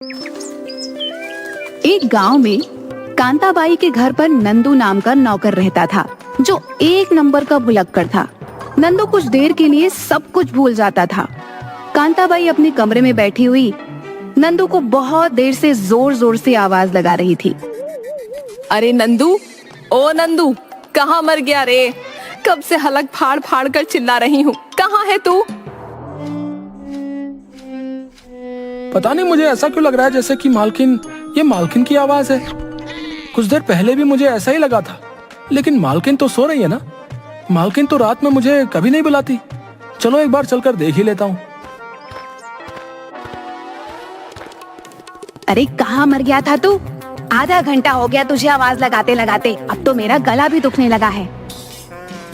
एक गांव में कांताबाई के घर पर नंदू नाम का नौकर रहता था, जो एक नंबर का भुलक्कड़ था। नंदू कुछ देर के लिए सब कुछ भूल जाता था। कांताबाई अपने कमरे में बैठी हुई नंदू को बहुत देर से जोर जोर से आवाज लगा रही थी। अरे नंदू, ओ नंदू, कहाँ मर गया रे? कब से हलक फाड़ फाड़ कर चिल्ला रही हूँ, कहाँ है तू? पता नहीं मुझे ऐसा क्यों लग रहा है जैसे कि ये मालकिन की आवाज है। कुछ देर पहले भी मुझे ऐसा ही लगा था, लेकिन मालकिन तो सो रही है ना। मालकिन तो रात में मुझे कभी नहीं बुलाती। चलो एक बार चलकर देख ही लेता हूँ। अरे कहाँ मर गया था तू? आधा घंटा हो गया तुझे आवाज लगाते लगाते, अब तो मेरा गला भी दुखने लगा है।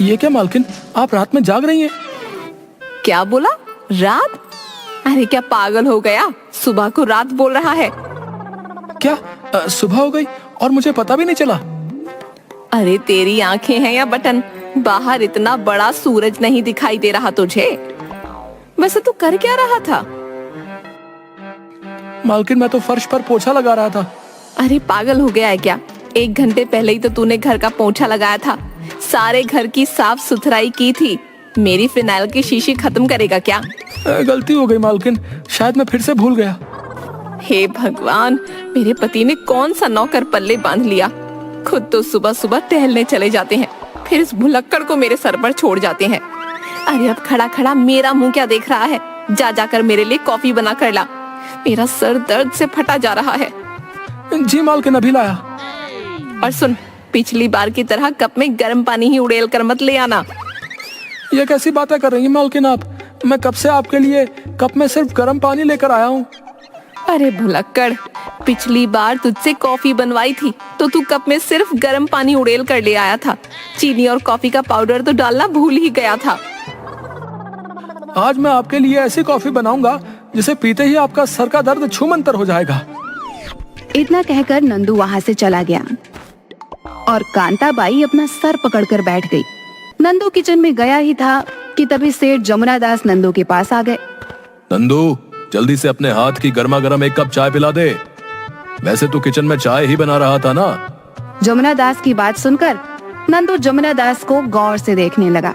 ये क्या मालकिन, आप रात में जाग रही हैं? क्या बोला? रात? अरे क्या पागल हो गया? सुबह को रात बोल रहा है। क्या सुबह हो गई और मुझे पता भी नहीं चला? अरे तेरी आंखें हैं या बटन? बाहर इतना बड़ा सूरज नहीं दिखाई दे रहा तुझे? वैसे तू कर क्या रहा था? मालकिन मैं तो फर्श पर पोछा लगा रहा था। अरे पागल हो गया है क्या? 1 घंटे पहले ही तो तूने घर का पोछा लगाया था, सारे घर की साफ सुथराई की थी। मेरी फिनाइल की शीशी खत्म करेगा क्या? गलती हो गई मालकिन, शायद मैं फिर से भूल गया। हे भगवान, मेरे पति ने कौन सा नौकर पल्ले बांध लिया। खुद तो सुबह सुबह टहलने चले जाते हैं, फिर इस भुलक्कड़ को मेरे सर पर छोड़ जाते हैं। अरे अब खड़ा खड़ा मेरा मुंह क्या देख रहा है? जा जाकर मेरे लिए कॉफी बना कर ला, मेरा सर दर्द से फटा जा रहा है। जी मालकिन, अभी लाया। और सुन, पिछली बार की तरह कप में गर्म पानी ही उड़ेल कर मत ले आना। ये कैसी बातें कर रही हैं मालकिन आप? मैं कब से आपके लिए कप में सिर्फ गर्म पानी लेकर आया हूँ। अरे भुलक्कड़, पिछली बार तुझसे कॉफी बनवाई थी तो तू कप में सिर्फ गर्म पानी उड़ेल कर ले आया था। चीनी और कॉफी का पाउडर तो डालना भूल ही गया था। आज मैं आपके लिए ऐसी कॉफी बनाऊंगा जिसे पीते ही आपका सर का दर्द छूमंतर हो जाएगा। इतना कहकर नंदू वहाँ से चला गया और कांताबाई अपना सर पकड़कर बैठ गई। नंदू किचन में गया ही था कि तभी सेठ जमुना दास नंदू के पास आ गए। नंदू, जल्दी से अपने हाथ की गर्मा गर्म 1 कप चाय पिला दे। वैसे तू किचन में चाय ही बना रहा था ना? जमुना दास की बात सुनकर नंदू जमुना दास को गौर से देखने लगा।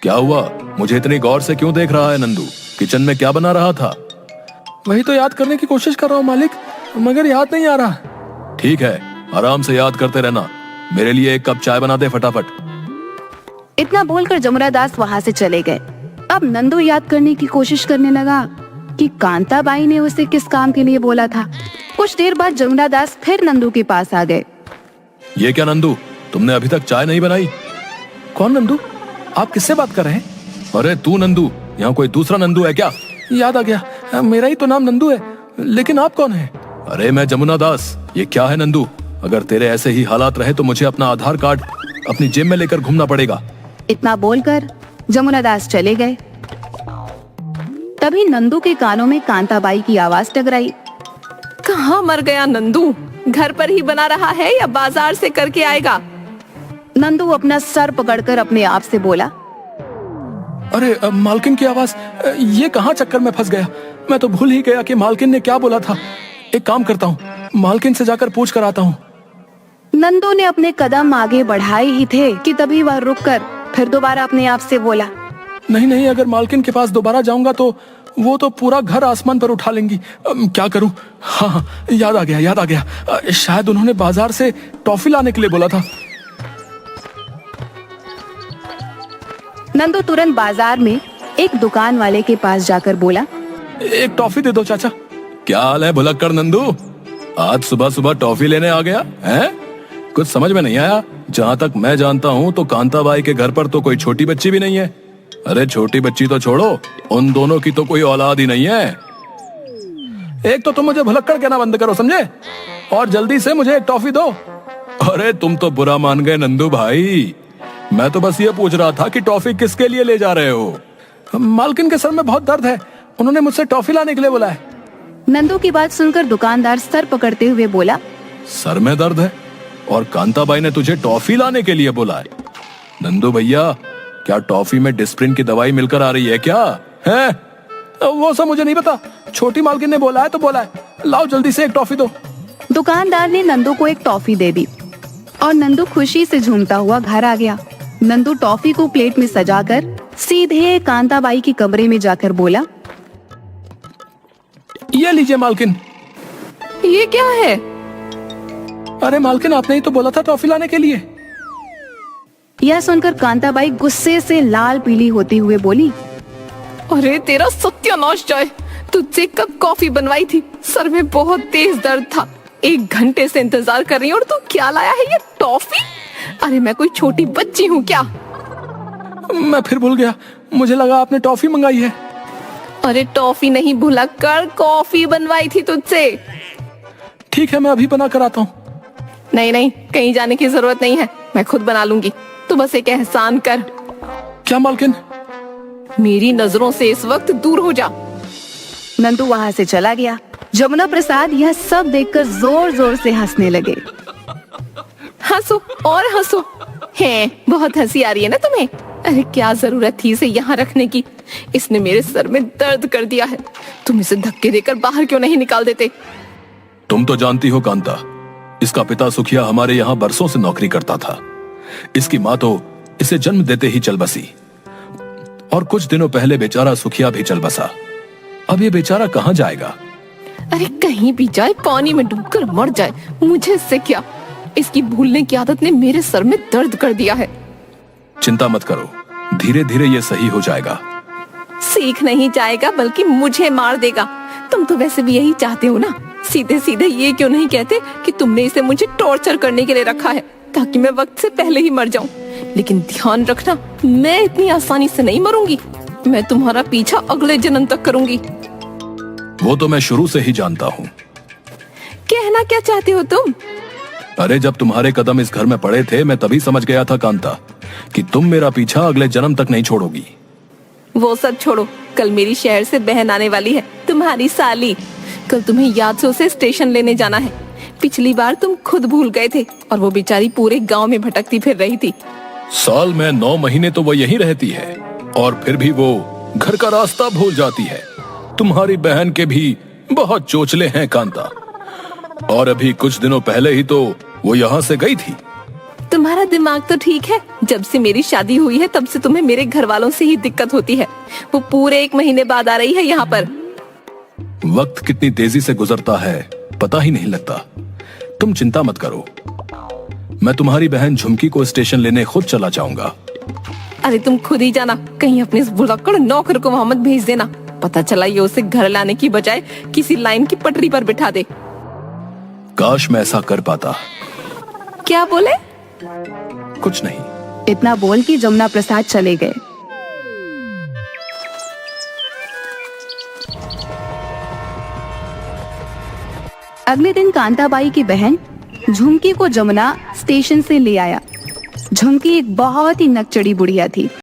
क्या हुआ? मुझे इतनी गौर से क्यों देख रहा है नंदू? किचन में क्या बना रहा था? वही तो याद करने की कोशिश कर रहा हूँ मालिक, मगर याद नहीं आ रहा। ठीक है, आराम से याद करते रहना। मेरे लिए 1 कप चाय बना दे फटाफट। इतना बोलकर जमुना दास वहाँ से चले गए। अब नंदू याद करने की कोशिश करने लगा कि कांताबाई ने उसे किस काम के लिए बोला था। कुछ देर बाद जमुना दास फिर नंदू के पास आ गए। ये क्या नंदू, तुमने अभी तक चाय नहीं बनाई? कौन नंदू? आप किससे बात कर रहे हैं? अरे तू नंदू, यहाँ कोई दूसरा नंदू है क्या? याद आ गया, मेरा ही तो नाम नंदू है, लेकिन आप कौन हैं? अरे मैं जमुना दास। ये क्या है नंदू? अगर तेरे ऐसे ही हालात रहे तो मुझे अपना आधार कार्ड अपनी जेब में लेकर घूमना पड़ेगा। इतना बोलकर जमुना दास चले गए। तभी नंदू के कानों में कांताबाई की आवाज टकराई। कहाँ मर गया नंदू? घर पर ही बना रहा है या बाजार से करके आएगा? नंदू अपना सर पकड़कर अपने आप से बोला। अरे मालकिन की आवाज, ये कहाँ चक्कर में फंस गया? मैं तो भूल ही गया कि मालकिन ने क्या बोला था। एक काम करता हूँ, मालकिन से जाकर पूछ कर आता हूँ। नंदू ने अपने कदम आगे बढ़ाए ही थे कि तभी वह रुककर फिर दोबारा अपने आप से बोला। नहीं नहीं, अगर मालकिन के पास दोबारा जाऊंगा तो वो तो पूरा घर आसमान पर उठा लेंगी। क्या करूं? हाँ, याद आ गया। शायद उन्होंने बाजार से टॉफी लाने के लिए बोला था। नंदू तुरंत बाजार में एक दुकान वाले के पास जाकर बोला, 1 टॉफी दे दो चाचा। क्या हाल है भुलक्कड़ नंदू? आज सुबह सुबह टॉफी लेने आ गया है? कुछ समझ में नहीं आया। जहाँ तक मैं जानता हूँ तो कांताबाई के घर पर तो कोई छोटी बच्ची भी नहीं है। अरे छोटी बच्ची तो छोड़ो, उन दोनों की तो कोई औलाद ही नहीं है। एक तो तुम मुझे भुलक्कड़ कहना बंद करो, समझे? और जल्दी से मुझे 1 टॉफी दो। अरे तुम तो बुरा मान गए नंदू भाई। मैं तो बस ये पूछ रहा था कि टॉफी किसके लिए ले जा रहे हो? मालकिन के सर में बहुत दर्द है, उन्होंने मुझसे टॉफी लाने के लिए बोला है। नंदू की बात सुनकर दुकानदार सर पकड़ते हुए बोला, सर में दर्द है और कांताबाई ने तुझे टॉफी लाने के लिए बोला है? नंदू भैया, क्या टॉफी में डिस्प्रिन की दवाई मिलकर आ रही है क्या? है? वो सब मुझे नहीं पता, छोटी मालकिन ने बोला है तो बोला है। लाओ जल्दी से एक टॉफी दो। दुकानदार ने नंदू को एक टॉफी दे दी और नंदू खुशी से झूमता हुआ घर आ गया। नंदू टॉफी को प्लेट में सजाकर सीधे कांताबाई के कमरे में जाकर बोला, ये लीजिए मालकिन। ये क्या है? अरे मालकिन, आपने ही तो बोला था टॉफी लाने के लिए। यह सुनकर कांताबाई गुस्से से लाल पीली होती हुए बोली, अरे तेरा सत्यानाश जाए, तुझसे कब कॉफी बनवाई थी? सर में बहुत तेज दर्द था, 1 घंटे से इंतजार कर रही हूँ और तू क्या लाया है ये टॉफी? अरे मैं कोई छोटी बच्ची हूँ क्या? मैं फिर भूल गया, मुझे लगा आपने टॉफी मंगाई है। अरे टॉफी नहीं भुलक्कड़, कॉफी बनवाई थी तुझसे। ठीक है, मैं अभी बना कर आता हूँ। नहीं नहीं, कहीं जाने की जरूरत नहीं है, मैं खुद बना लूंगी। तू बस एक एहसान कर, क्या मालकिन? मेरी नजरों से इस वक्त दूर हो जा। नंदू वहाँ से चला गया। जमुना प्रसाद यह सब देखकर जोर जोर से हंसने लगे। हंसो और हंसो। है, बहुत हंसी आ रही है ना तुम्हें? अरे क्या जरूरत थी इसे यहाँ रखने की? इसने मेरे सर में दर्द कर दिया है। तुम इसे धक्के देकर बाहर क्यों नहीं निकाल देते? तुम तो जानती हो कांता, इसका पिता सुखिया हमारे यहाँ बरसों से नौकरी करता था। इसकी माँ तो इसे जन्म देते ही चल बसी और कुछ दिनों पहले बेचारा सुखिया भी चल बसा। अब ये बेचारा कहाँ जाएगा? अरे कहीं भी जाए, पानी में डूबकर मर जाए, मुझे इससे क्या? इसकी भूलने की आदत ने मेरे सर में दर्द कर दिया है। चिंता मत करो, धीरे धीरे ये सही हो जाएगा। सीख नहीं जाएगा बल्कि मुझे मार देगा। तुम तो वैसे भी यही चाहते हो ना। सीधे सीधे ये क्यों नहीं कहते कि तुमने इसे मुझे टॉर्चर करने के लिए रखा है ताकि मैं वक्त से पहले ही मर जाऊं। लेकिन ध्यान रखना, मैं इतनी आसानी से नहीं मरूंगी। मैं तुम्हारा पीछा अगले जन्म तक करूंगी। वो तो मैं शुरू से ही जानता हूँ। कहना क्या चाहते हो तुम? अरे जब तुम्हारे कदम इस घर में पड़े थे, मैं तभी समझ गया था कांता कि तुम मेरा पीछा अगले जन्म तक नहीं छोड़ोगी। वो सब छोड़ो, कल मेरी शहर से बहन आने वाली है, तुम्हारी साली। कल तुम्हें याद से उसे स्टेशन लेने जाना है। पिछली बार तुम खुद भूल गए थे और वो बेचारी पूरे गांव में भटकती फिर रही थी। साल में 9 महीने तो वो यहीं रहती है और फिर भी वो घर का रास्ता भूल जाती है। तुम्हारी बहन के भी बहुत चोचले हैं कांता, और अभी कुछ दिनों पहले ही तो वो यहाँ से गई थी। तुम्हारा दिमाग तो ठीक है। जब से मेरी शादी हुई है तब से तुम्हें मेरे घर वालों से ही दिक्कत होती है। वो पूरे 1 महीने बाद आ रही है यहाँ पर। वक्त कितनी तेजी से गुजरता है पता ही नहीं लगता। तुम चिंता मत करो, मैं तुम्हारी बहन झुमकी को स्टेशन लेने खुद चला जाऊंगा। अरे तुम खुद ही जाना, कहीं अपने इस भुलक्कड़ नौकर को वहां मत भेज देना। पता चला ये उसे घर लाने की बजाय किसी लाइन की पटरी पर बिठा दे। काश मैं ऐसा कर पाता। क्या बोले? कुछ नहीं। इतना बोल के जमुना प्रसाद चले गए। अगले दिन कांताबाई की बहन झुमकी को जमुना स्टेशन से ले आया। झुमकी एक बहुत ही नकचड़ी बुढ़िया थी।